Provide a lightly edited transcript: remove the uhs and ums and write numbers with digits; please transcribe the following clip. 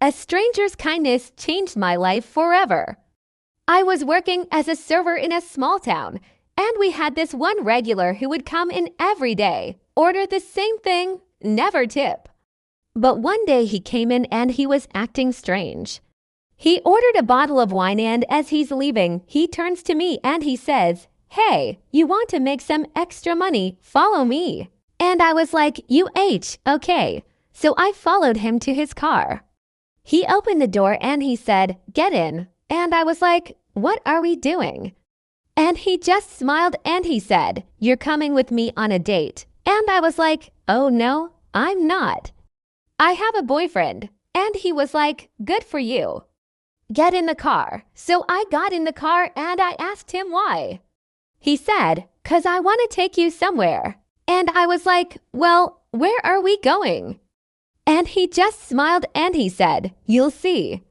A stranger's kindness changed my life forever. I was working as a server in a small town, and we had this one regular who would come in every day, order the same thing, never tip. But one day he came in and he was acting strange. He ordered a bottle of wine and as he's leaving, he turns to me and he says, "Hey, you want to make some extra money? Follow me." And I was like, okay. So I followed him to his car. He opened the door and he said, "Get in." And I was like, "What are we doing?" And he just smiled and he said, "You're coming with me on a date." And I was like, "Oh no, I'm not. I have a boyfriend." And he was like, "Good for you. Get in the car." So I got in the car and I asked him why. He said, "'Cause I want to take you somewhere." And I was like, "Well, where are we going?" And he just smiled and he said, "You'll see."